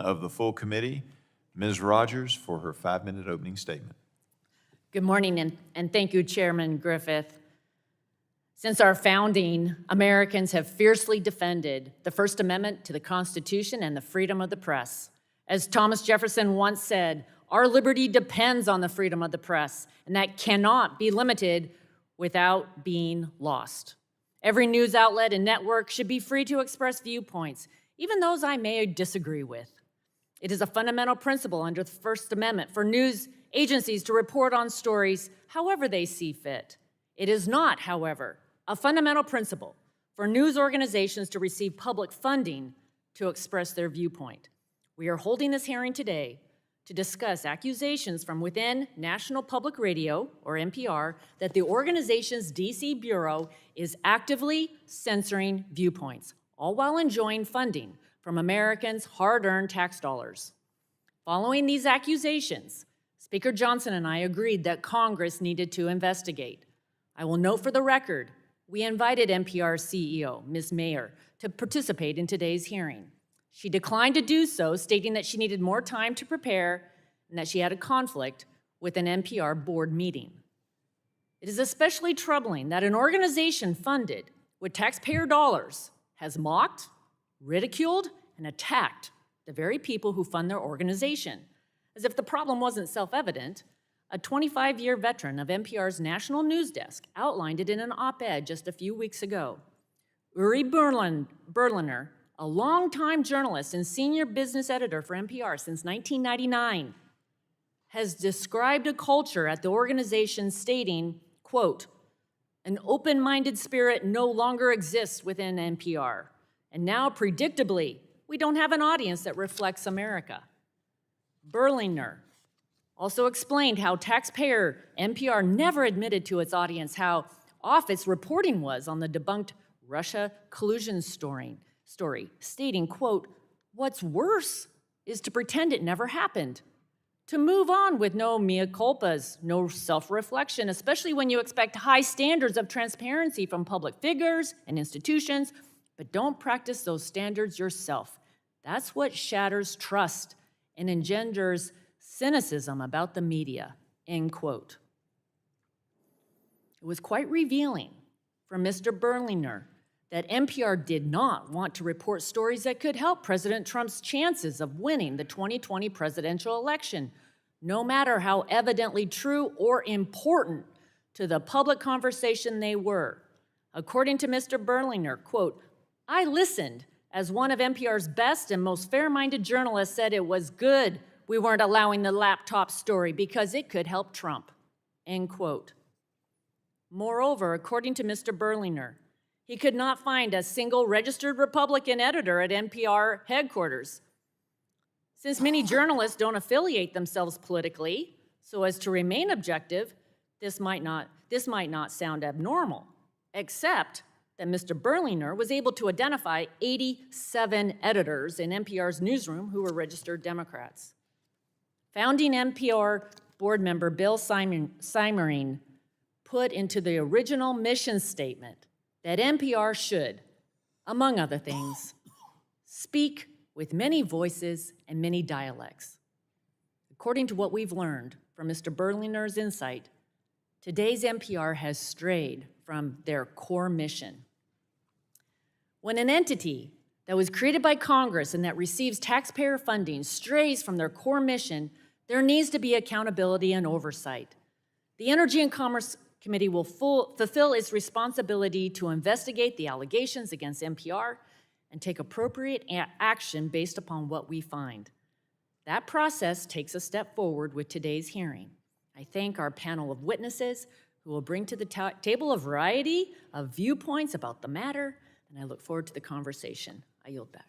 of the full committee, Ms. Rodgers, for her 5-minute opening statement. Good morning, and thank you, Chairman Griffith. Since our founding, Americans have fiercely defended the First Amendment to the Constitution and the freedom of the press. As Thomas Jefferson once said, our liberty depends on the freedom of the press, and that cannot be limited without being lost. Every news outlet and network should be free to express viewpoints, even those I may disagree with. It is a fundamental principle under the First Amendment for news agencies to report on stories however they see fit. It is not, however, a fundamental principle for news organizations to receive public funding to express their viewpoint. We are holding this hearing today to discuss accusations from within National Public Radio, or NPR, that the organization's DC Bureau is actively censoring viewpoints, all while enjoying funding from Americans' hard-earned tax dollars. Following these accusations, Speaker Johnson and I agreed that Congress needed to investigate. I will note for the record, we invited NPR's CEO, Ms. Mayer, to participate in today's hearing. She declined to do so, stating that she needed more time to prepare and that she had a conflict with an NPR board meeting. It is especially troubling that an organization funded with taxpayer dollars has mocked, ridiculed, and attacked the very people who fund their organization. As if the problem wasn't self-evident, a 25-year veteran of NPR's national news desk outlined it in an op-ed just a few weeks ago. Uri Berliner, a longtime journalist and senior business editor for NPR since 1999, has described a culture at the organization stating, quote, an open-minded spirit no longer exists within NPR, and now, predictably, we don't have an audience that reflects America. Berliner also explained how taxpayer NPR never admitted to its audience how off its reporting was on the debunked Russia collusion story, stating, quote, what's worse is to pretend it never happened, to move on with no mea culpas, no self-reflection, especially when you expect high standards of transparency from public figures and institutions, but don't practice those standards yourself. That's what shatters trust and engenders cynicism about the media, end quote. It was quite revealing from Mr. Berliner that NPR did not want to report stories that could help President Trump's chances of winning the 2020 presidential election, no matter how evidently true or important to the public conversation they were. According to Mr. Berliner, quote, I listened as one of NPR's best and most fair-minded journalists said it was good we weren't allowing the laptop story because it could help Trump, end quote. Moreover, according to Mr. Berliner, he could not find a single registered Republican editor at NPR headquarters. Since many journalists don't affiliate themselves politically so as to remain objective, this might not sound abnormal, except that Mr. Berliner was able to identify 87 editors in NPR's newsroom who were registered Democrats. Founding NPR board member Bill Siemering put into the original mission statement that NPR should, among other things, speak with many voices and many dialects. According to what we've learned from Mr. Berliner's insight, today's NPR has strayed from their core mission. When an entity that was created by Congress and that receives taxpayer funding strays from their core mission, there needs to be accountability and oversight. The Energy and Commerce Committee will fulfill its responsibility to investigate the allegations against NPR and take appropriate action based upon what we find. That process takes a step forward with today's hearing. I thank our panel of witnesses who will bring to the table a variety of viewpoints about the matter, and I look forward to the conversation. I yield back.